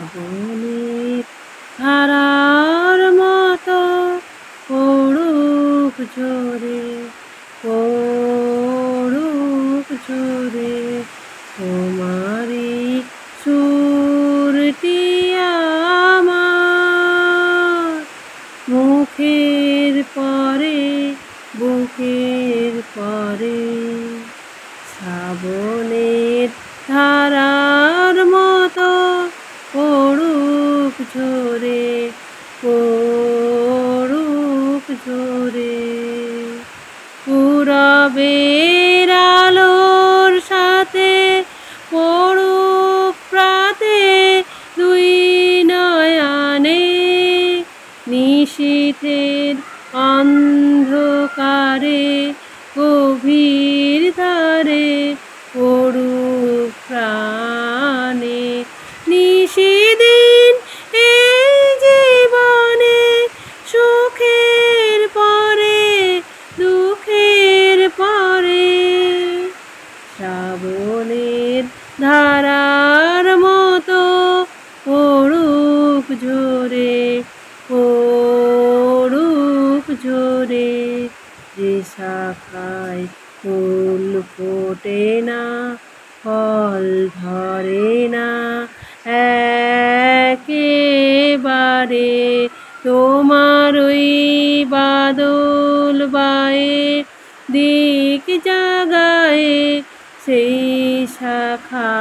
শ্রাবণের ধারার মতো পড়ুক ঝরে, পড়ুক ঝরে তোমারি সুরটি আমার মুখের পরে বুকের পরে। শ্রাবণের ধারার মতো পড়ুক ঝরে, পড়ুক ঝরে। পূরবের আলোর সাথে পড়ুক প্রাতে দুই নয়নে, নিশীথের অন্ধকারে গভীর ধারে পড়ুক প্রাণে। নিশিদিন এই জীবনে সুখের পরে দুঃখের পরে, শ্রাবণের ধারার মতো পড়ুক ঝরে, পড়ুক ঝরে। যে শাখায় ফুল ফোটে না, ফল ধরে না একেবারে, তোমার ওই বাদল বায়ে দিক জাগায়ে সেই শাখা।